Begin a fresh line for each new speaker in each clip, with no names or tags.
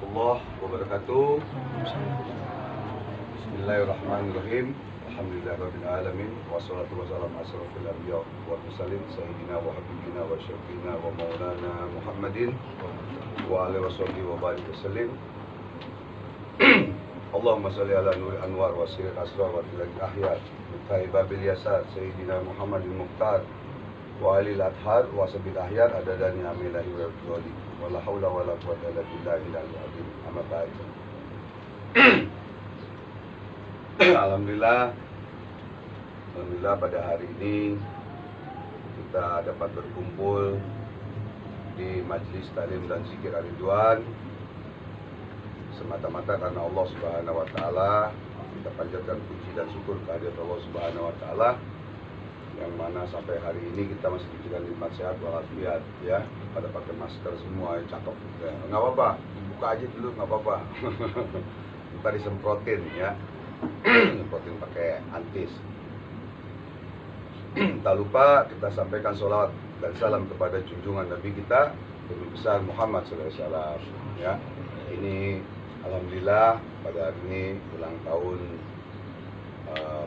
warahmatullahi wabarakatuh. Bismillahirrahmanirrahim. Alhamdulillahirabbil alamin wassalatu wassalamu ala asyrofil anbiya wal mursalin sayyidina wa habibina wa syafiina wa maulana Muhammadin wa alihi washabihi wa barik wasallim. Allahumma shalli ala nuril anwar wa sirril asrar wa tilal ahyar mithai babil yasar sayyidina Muhammadin muhtar wa alil adhar wa sabil ahyar adadani amilahi wa rabbi wala haula wala quwwata illa billahi al-azim. Amma ba'd. Alhamdulillah pada hari ini kita dapat berkumpul di Majelis Taklim dan Zikir Ar-Ridwan semata-mata karena Allah Subhanahu wa taala. Kita panjatkan puji dan syukur kehadirat Allah Subhanahu wa taala yang mana sampai hari ini kita masih diberikan nikmat sehat walafiat, ya. Pada pakai masker semua, ya, cakep ya. Nggak apa-apa, dibuka aja dulu, nggak apa-apa. Kita disemprotin, ya. Semprotin pakai antis. Tak lupa kita sampaikan sholawat dan salam kepada junjungan Nabi kita Nabi besar Muhammad SAW, ya. Ini alhamdulillah pada hari ini ulang tahun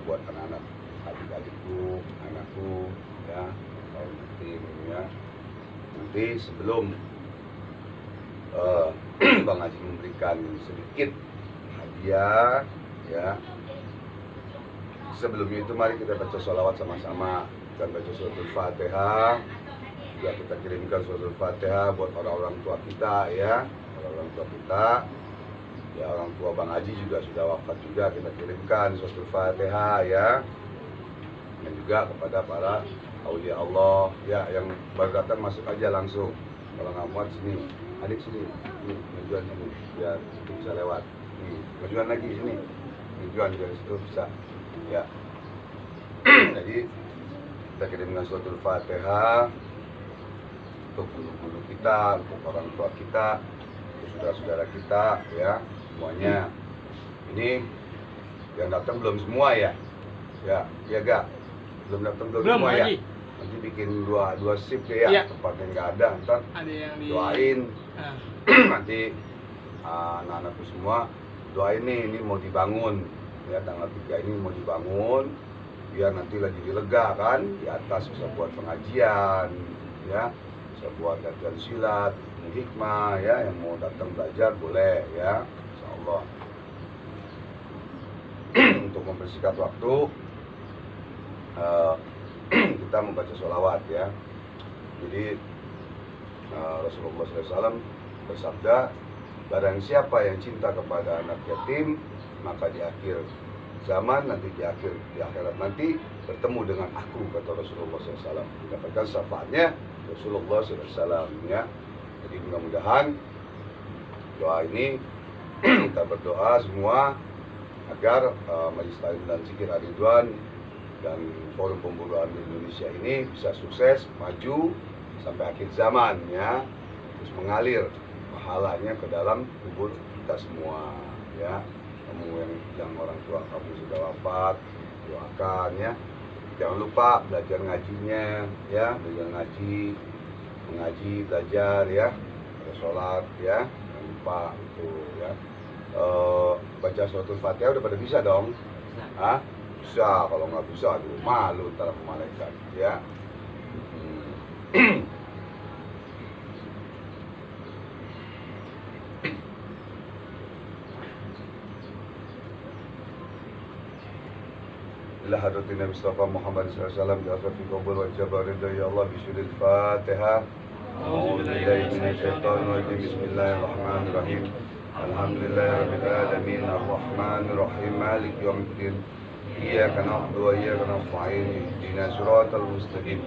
buat anak-anak adik-adikku, anakku, ya, tahun tim, ya. Nanti sebelum Bang Haji memberikan sedikit hadiah, ya. Sebelum itu mari kita baca sholawat sama-sama dan baca suratul Fatihah. Juga kita kirimkan suratul Fatihah buat orang-orang tua kita, ya, orang-orang tua kita. Ya, orang tua Bang Haji juga sudah wafat juga, kita kirimkan suratul Fatihah, ya. Dan juga kepada para aulia Allah, ya, yang baru datang masuk aja langsung. Kalau nggak muat sini, adik sini, ini majuan sini, biar bisa lewat. Nih, majuan lagi sini, majuan dari situ bisa, ya. Jadi kita kirimkan suratul Fatihah untuk guru-guru kita, untuk orang tua kita, untuk saudara-saudara kita, ya, semuanya. Ini yang datang belum semua, ya, ya, ya gak? Belum datang belum semua, ya. Nanti bikin dua shift deh, ya. Tempatnya nggak ada, ntar ada yang doain. Nanti anak-anakku semua doain nih, ini mau dibangun, ya, tanggal 3 ini mau dibangun biar nanti lagi dilega kan, di atas bisa buat pengajian, ya, bisa buat latihan silat, hikmah, ya, yang mau datang belajar boleh, ya, insyaallah. Untuk mempersingkat waktu, kita membaca sholawat, ya. Jadi Rasulullah SAW bersabda, barang siapa yang cinta kepada anak yatim, maka di akhir zaman, nanti di akhirat nanti bertemu dengan aku, kata Rasulullah SAW, mendapatkan syafaatnya Rasulullah SAW, ya. Jadi mudah-mudahan doa ini kita berdoa semua agar Majelis Taklim dan Zikir Ar-Ridwan dan Forum Pemburuan di Indonesia ini bisa sukses, maju sampai akhir zaman, ya, terus mengalir pahalanya ke dalam kubur kita semua, ya. Kamu yang orang tua kamu sudah wafat, doakan, ya. Jangan lupa belajar ngajinya, ya, belajar mengaji, belajar, ya, sholat, ya, jangan lupa itu, ya. Baca suratul Fatihah udah pada bisa dong? Hah? Bisa, kalau nggak bisa, aduh, malu ntar sama malaikat, ya. Ila hadratin Nabi Mustafa Muhammad SAW bi asrafi qabul wa jabar ridha, ya Allah, bisyuril Fatihah. A'udzubillahi minasyaitonir rajim. Bismillahirrahmanirrahim. Alhamdulillahirabbil alamin arrahmanir rahim maliki yaumiddin. Iyyaka na'budu wa iyyaka nasta'in. Ihdinas siratal mustaqim.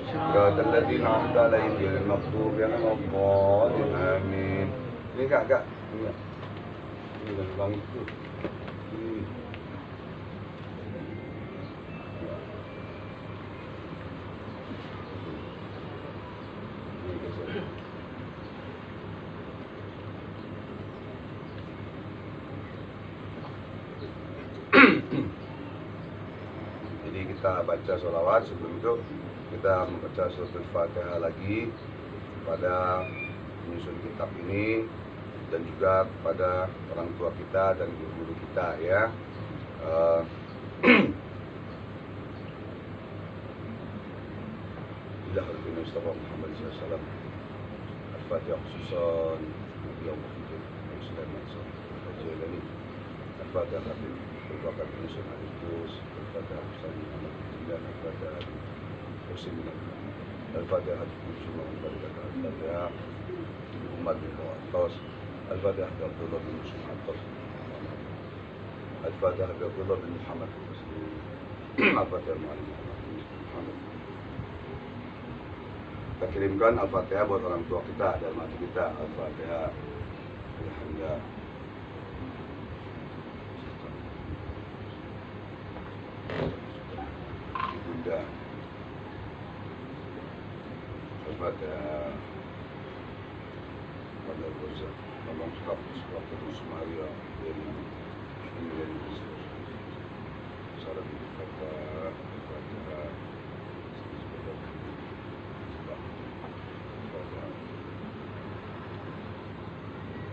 Siratal ladzina an'amta 'alaihim ghairil maghdubi 'alaihim waladdallin. Amin. Ini Kak. Ini dari Bang itu. Jadi kita baca sholawat, sebelum itu kita membaca suratul Fatihah lagi pada penyusun kitab ini, dan juga kepada orang tua kita dan guru-guru kita ya. Ila Nabi Mustafa Muhammad SAW. Al-Fatihah khususan Nabi Allah Islam Al-Jalani. Al-Fatihah Habib Al-Bakar bin Yusuf Al-Qus. Al-Fatihah Husain Muhammad Al-Jilan. Al-Fatihah Husain Al-Fatihah Habib Yusuf Al-Fatihah Muhammad bin Mu'attas. Al-Fatihah Abdullah bin Yusuf Al-Attas. Al-Fatihah Abdullah bin Muhammad Al-Fatihah Muhammad. Kita kirimkan Al-Fatihah buat orang tua kita dan mati kita. Al-Fatihah. Alhamdulillah. Bunda. Al-Fatihah. Pada Rosa. Tolong sekapus waktu Maria dari salam Al-Fatihah. Al-Fatihah.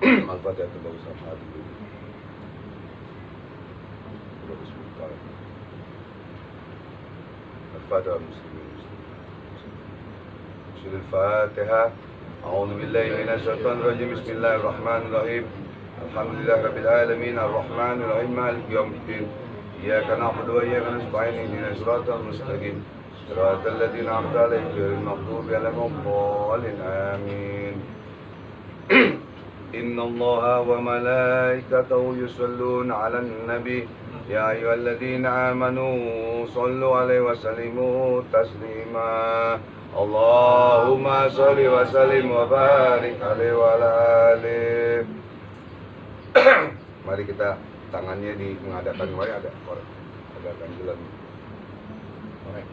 Al-Fatihah itu bagus sama dulu. Bagus sekali. Al-Fatihah muslimin. Al-Fatihah. A'udzu billahi minasy syaithanir rajim. Bismillahirrahmanirrahim. Alhamdulillah rabbil alamin arrahmanir rahim maliki yaumiddin. Iyyaka na'budu wa iyyaka nasta'in ihdinas siratal mustaqim. Siratal ladzina an'amta 'alaihim ghairil maghdubi 'alaihim waladdallin. Amin. إن الله وملائكته يصلون على النبي يا أيها الذين آمنوا صلوا عليه وسلموا تسليما اللهم صل وسلم وبارك عليه وعلى آله. Mari kita tangannya di mengadakan wae ada ganjilan korek.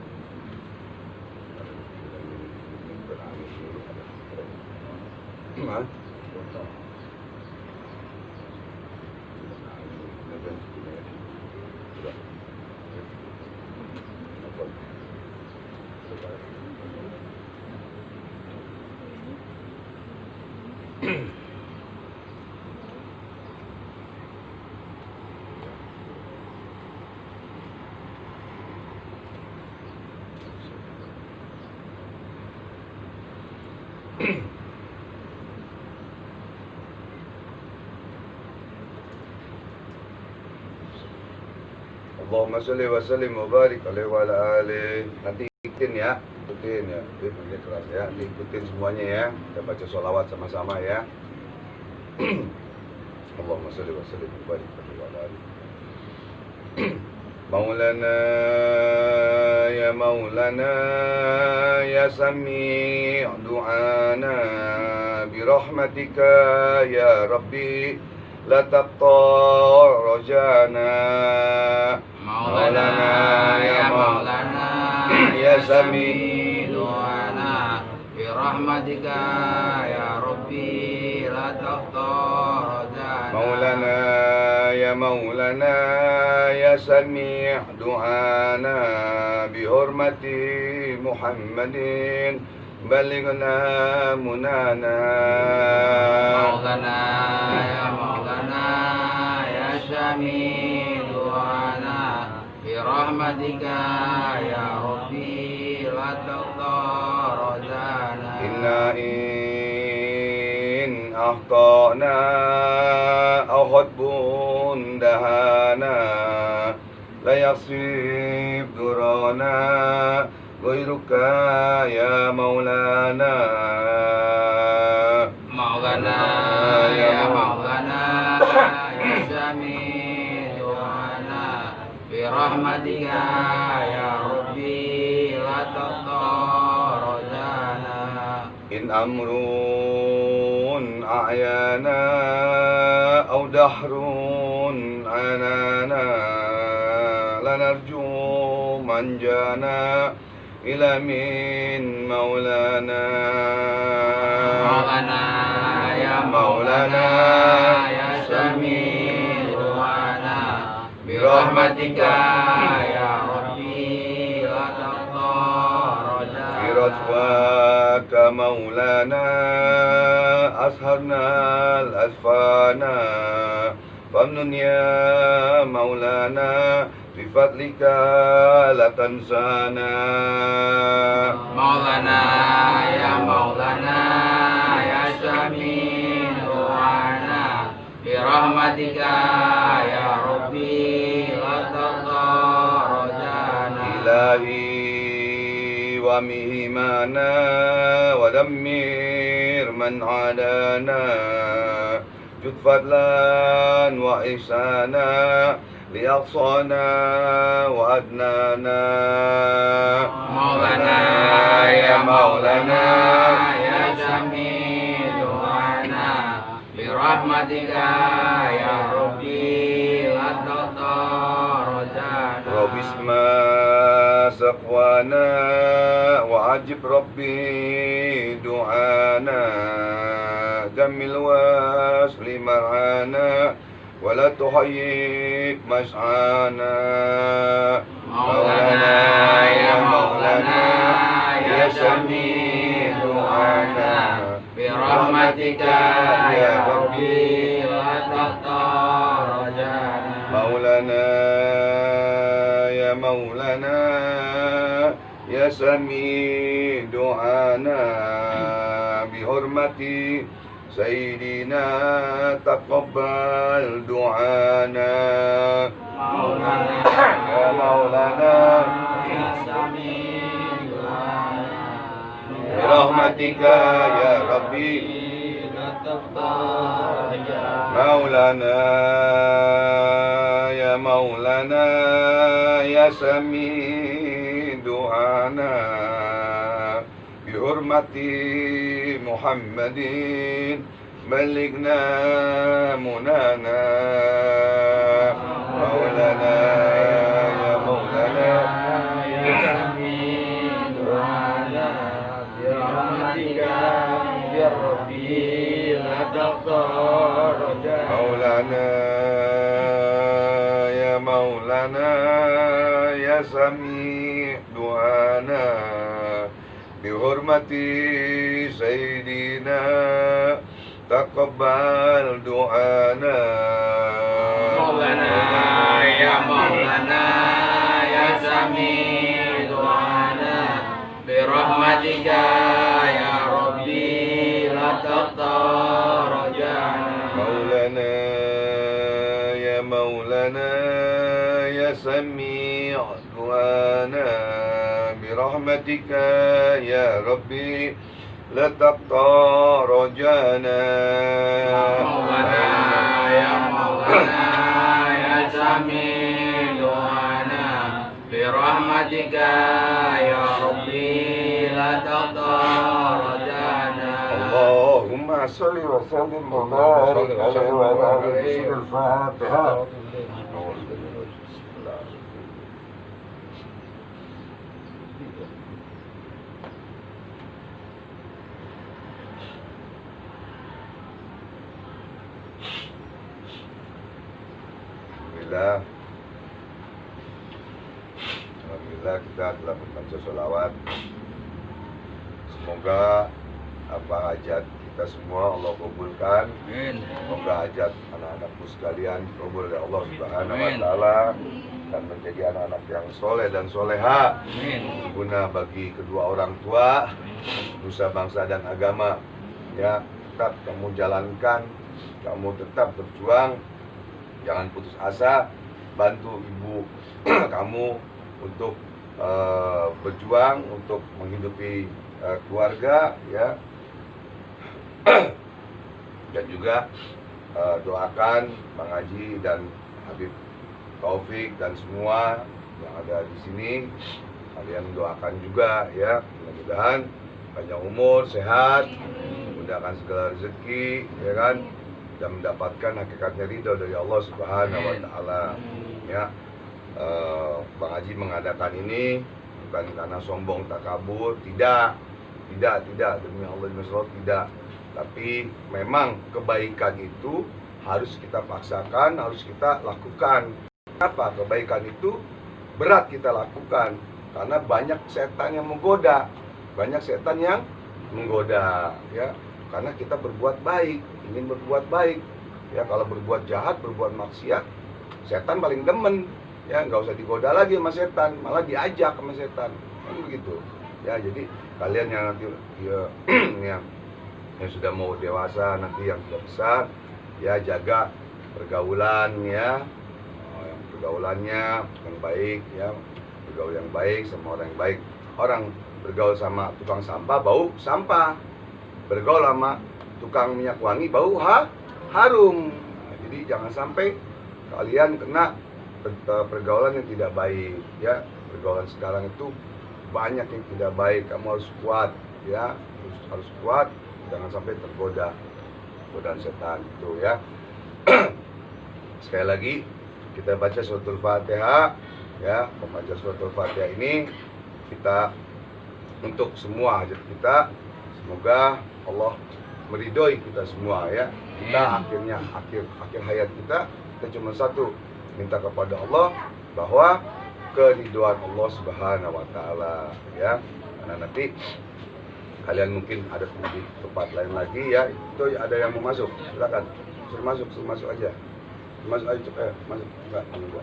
Allahumma sholli wa sallim wa barik alaihi wa ala alihi. Nanti ikutin ya, ini keras ya, ikutin semuanya ya. Kita baca sholawat sama-sama ya. Allahumma sholli wa sallim wa barik alaihi wa ala alihi. Maulana ya Maulana ya Sami' du'ana bi rahmatika ya Rabbi la taqta rajana. Maulana ya Maulana ya Sami' du'ana bi rahmatika ya Rabbi la taqta rajana. Maulana ya Maulana ya Sami' du'ana bi hurmati Muhammadin balighna munana. Maulana ya Maulana ya Sami' du'ana bi rahmatika ya Rabbi la taqta rajana. Inna in akhtana aw khatbun dahana la yasib durana ghairuka ya Maulana. Maulana ya Maulana ya Sami' du'ana bi rahmatika ya Rabbi la taqta rajana. In amrun a'yana aw dahrun anana lanarju manjana ila min Maulana. Maulana ya Maulana ya Sami' du'ana bi rahmatika ya Rabbi la taqta rajana. Bi radwaka Maulana أسهرنا الأذفانا فامنن يا مولانا بفضلك لا تنسانا
مولانا يا مولانا يا سميع دعانا برحمتك يا ربي لا ترضى رجانا
إلهي ومهمانا ودمر من عادانا جد فضلا وإحسانا لأقصانا وأدنانا
مولانا يا مولانا يا سميع دعانا برحمتك يا ربي لا تقطع رجانا
رب اسمع سقوانا وعجب ربي دعانا جمل واسل مرعانا ولا تحيب مسعانا
مولانا يا مولانا يا سميع دعانا برحمتك يا ربي لا تقطع رجانا
مولانا يا مولانا يا سميع دعانا بحرمة سيدنا تقبل دعانا
مولانا
يا مولانا
يا سميع دعانا
برحمتك يا ربي
لا تقطع رجانا
مولانا يا مولانا يا سميع دعانا بحرمة محمد بلغنا منانا مولانا يا مولانا
يا سميع دعانا برحمتك يا ربي لا تقطع رجانا
مولانا يا مولانا يا سميع دعانا بحرمة سيدنا تقبل دعانا
مولانا يا مولانا يا سميع دعانا برحمتك يا ربي لا تقطع رجانا
مولانا يا مولانا يا سميع دعانا برحمتك يا ربي لا تقطع رجانا
مولانا يا مولانا يا سميع دعانا برحمتك يا ربي لا تقطع رجانا
اللهم صل وسلم وبارك عليه وعلى آله الفاتحة Alhamdulillah kita telah membaca sholawat. Semoga apa hajat kita semua Allah kabulkan. Semoga hajat anak-anakku sekalian kabul oleh Allah Subhanahu wa taala dan menjadi anak-anak yang soleh dan soleha, guna bagi kedua orang tua, nusa bangsa dan agama. Ya, tetap kamu jalankan, kamu tetap berjuang, jangan putus asa, bantu ibu kamu untuk berjuang untuk menghidupi keluarga, ya. Dan juga doakan Bang Haji dan Habib Taufik dan semua yang ada di sini, kalian doakan juga, ya, mudah-mudahan panjang umur, sehat, mudahkan segala rezeki, ya kan, dan mendapatkan hakikatnya ridho dari Allah Subhanahu wa taala. Ya, Bang Haji mengadakan ini bukan karena sombong takabur, tidak demi Allah tidak, tapi memang kebaikan itu harus kita paksakan, harus kita lakukan. Apa kebaikan itu berat kita lakukan karena banyak setan yang menggoda, ya. karena kita berbuat baik, ingin berbuat baik. Ya, kalau berbuat jahat, berbuat maksiat, setan paling demen. Ya, nggak usah digoda lagi sama setan, malah diajak sama setan. Kan begitu. Ya, jadi kalian yang nanti ya, yang sudah mau dewasa, nanti yang sudah besar, ya jaga pergaulan ya, pergaulannya yang baik ya, bergaul yang baik sama orang yang baik. Orang bergaul sama tukang sampah bau sampah, bergaul sama tukang minyak wangi bau harum. Nah, jadi jangan sampai kalian kena pergaulan yang tidak baik ya. Pergaulan sekarang itu banyak yang tidak baik, kamu harus kuat ya, harus kuat, jangan sampai tergoda godaan setan itu ya. Sekali lagi kita baca suratul Fatihah ya. Membaca suratul Fatihah ini kita untuk semua hajat kita, semoga Allah meridhoi kita semua ya. Kita akhirnya akhir hayat kita cuma satu, minta kepada Allah bahwa keridhaan Allah Subhanahu wa taala ya. Karena nanti kalian mungkin ada di tempat lain lagi ya, itu ada yang mau masuk, silakan suruh masuk aja, masuk aja cepet, masuk enggak gua.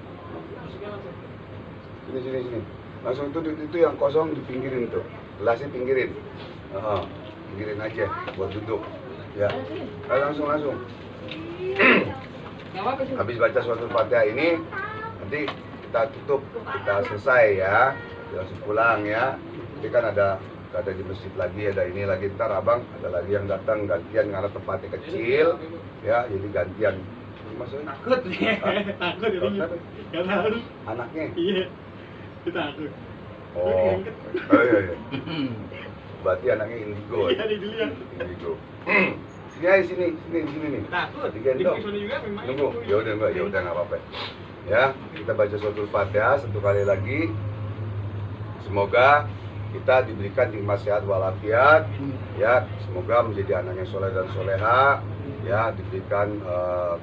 Sini langsung itu yang kosong dipinggirin tuh, gelasnya pinggirin, pinggirin aja buat duduk ya. Langsung habis baca suratul Fatihah ini nanti kita tutup, kita selesai ya, langsung pulang ya. Nanti kan ada di masjid lagi, ada ini lagi, ntar abang ada lagi yang datang gantian karena tempatnya kecil ya, jadi gantian. Maksudnya
Takut ya, takut ya. Gak tahu.
Anaknya?
Iya, kita takut.
Oh, iya. Berarti anaknya indigo.
Iya, dilihat.
Indigo. Sini aja, sini nih.
Takut.
Digendong.
Di sana juga memang.
Nunggu. Ya udah nggak apa-apa. Ya, kita baca suratul Fatihah satu kali lagi. Semoga kita diberikan nikmat sehat walafiat. Ya, semoga menjadi anak yang soleh dan soleha. Ya, diberikan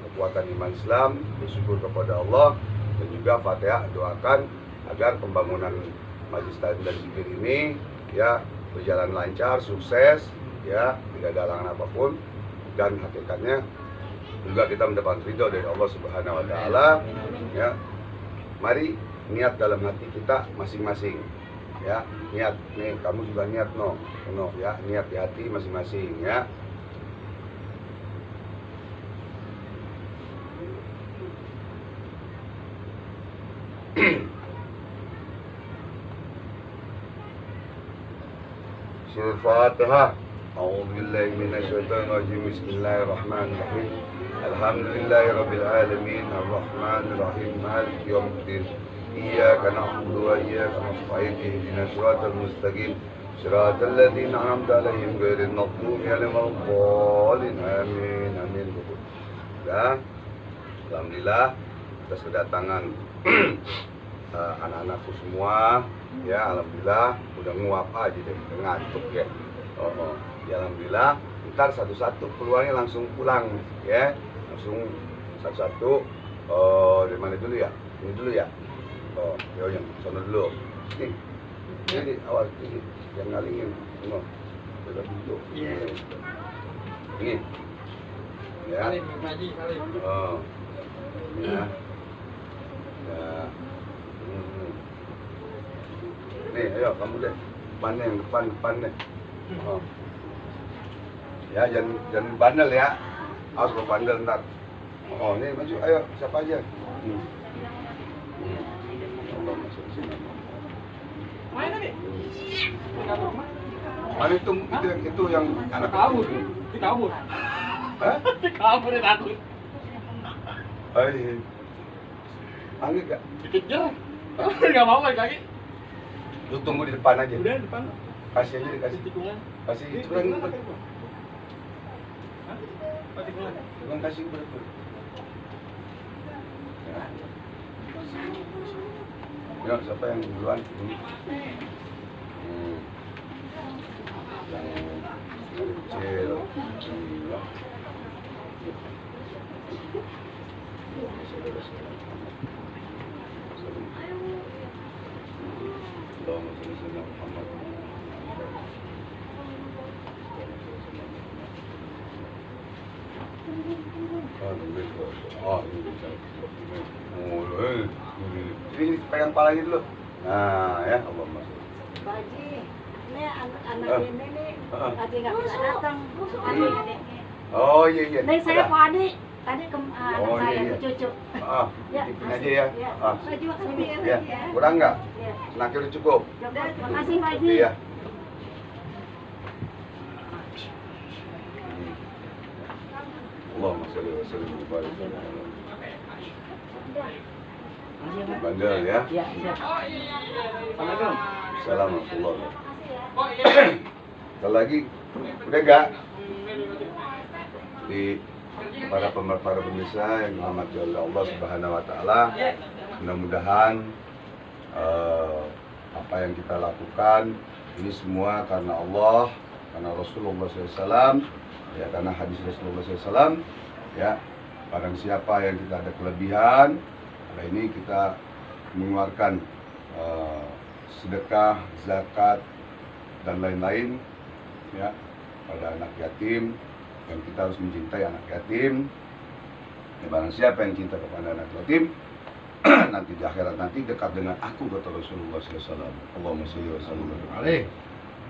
kekuatan iman Islam, bersyukur kepada Allah, dan juga Fatihah doakan agar pembangunan Majelis Taklim dan Zikir ini ya berjalan lancar, sukses, ya tidak ada halangan apapun, dan hakikatnya juga kita mendapat ridho dari Allah Subhanahu wa taala. Ya, mari niat dalam hati kita masing-masing. Ya, niat nih, kamu juga niat no ya, niat di hati masing-masing ya. Surah Fatihah. A'udzubillahi minasyaitonirrajim. Bismillahirrahmanirrahim. Alhamdulillahirabbil alamin arrahmanir rahim maliki yaumiddin. Iyyaka na'budu wa iyyaka nasta'in ihdinas siratal mustaqim siratal ladzina an'amta 'alaihim ghairil maghdubi 'alaihim waladdallin. Amin. Ya. Alhamdulillah atas kedatangan anak-anakku semua ya, alhamdulillah udah nguap aja deh, ngantuk ya. Ya alhamdulillah, ntar satu-satu keluarnya langsung pulang ya, langsung satu-satu. Dari mana dulu ya? Ini dulu ya. Yang sana dulu. Ini awal ini yang ngalingin, sudah duduk. Ini ya. Ya. Nih, ayo kamu deh, depan deh. Ya, jangan bandel ya. Harus lo bandel ntar. Nih maju, ayo siapa aja. Allah masuk sini.
Mana nih?
Mana itu yang anak
Kabur. Kabur.
Hah?
Kabur ya takut.
Angin gak?
Dikejar. Enggak mau kaki.
Lu tunggu di depan aja.
Udah depan.
Kasih aja dikasih.
Tikungan.
Kasih
Tikungan.
bukan.
Tikungan.
Bukan kasih berapa. Ya, siapa yang duluan? Yang kecil. Allahumma shalli ala Muhammad. Nungguin kok. Ini bisa. Ini pegang kepalanya dulu. Nah, ya Allah masuk.
Pak Haji, ini anak ini nih lagi nggak bisa datang.
Oh iya.
Nih saya Pak Adi, tadi anak
Oh,
saya
iya.
cucu. Ya,
Titipin aja ya.
Pak Haji makasih
Ya, kurang nggak?
Ya.
Senaknya udah cukup.
Makasih Pak Haji.
Iya. Allahumma sholli wa sallim wa barik ala Bandel ya.
Ya, siap.
Assalamualaikum.
Assalamualaikum. Sekali lagi, udah gak? Di para pemirsa yang dirahmati oleh Allah Subhanahu Wa Taala, mudah-mudahan apa yang kita lakukan ini semua karena Allah, karena Rasulullah SAW, ya karena hadis Rasulullah SAW, ya. Barang siapa yang kita ada kelebihan, hari ini kita mengeluarkan sedekah, zakat dan lain-lain, ya, pada anak yatim. Dan kita harus mencintai anak yatim. Ya, barang siapa yang cinta kepada anak yatim, nanti di akhirat nanti dekat dengan aku, kata Rasulullah SAW. Allahumma sholli wa sallim alaihi.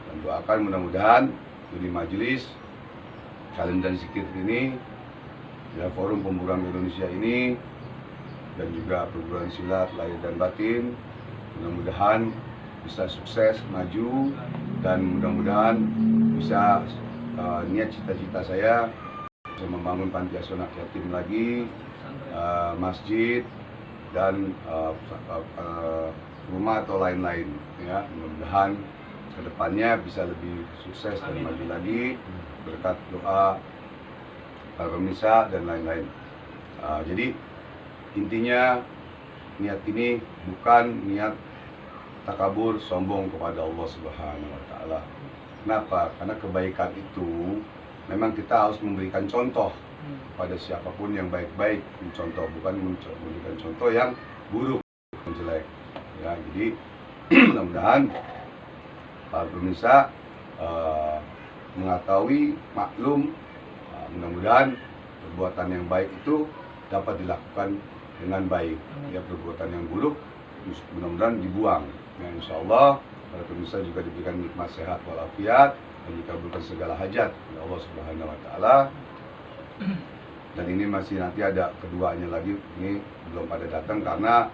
Dan doakan mudah-mudahan di majelis Salim dan Zikir ini, ya, forum pemburuan Indonesia ini, dan juga perguruan silat lahir dan batin, mudah-mudahan bisa sukses, maju, dan mudah-mudahan bisa niat cita-cita saya bisa membangun panti asuhan anak yatim lagi, masjid, dan rumah atau lain-lain, ya. Mudah-mudahan kedepannya bisa lebih sukses dan maju lagi berkat doa para pemirsa dan lain-lain. Jadi intinya niat ini bukan niat takabur, sombong kepada Allah Subhanahu Wa Taala. Kenapa? Karena kebaikan itu memang kita harus memberikan contoh pada siapapun yang baik-baik, contoh, bukan memberikan contoh yang buruk, yang jelek. Ya, jadi mudah-mudahan para pemirsa mengetahui, maklum, mudah-mudahan perbuatan yang baik itu dapat dilakukan dengan baik. Ya, perbuatan yang buruk mudah-mudahan dibuang. Ya, insya Allah para pemirsa juga diberikan nikmat sehat walafiat dan dikabulkan segala hajat oleh Allah Subhanahu Wa Taala. Dan ini masih nanti ada keduanya lagi, ini belum pada datang karena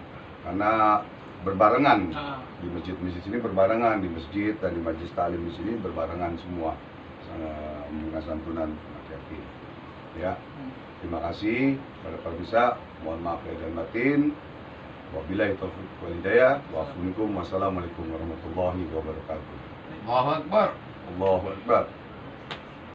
berbarengan di masjid-masjid sini, berbarengan di masjid dan di majelis taklim di sini berbarengan semua memberikan santunan anak yatim. Ya, terima kasih pada pemirsa, mohon maaf lahir dan batin. Wabillahi taufiq wal hidayah. Wassalamualaikum warahmatullahi wabarakatuh.
Allahu Akbar.
Allahu Akbar.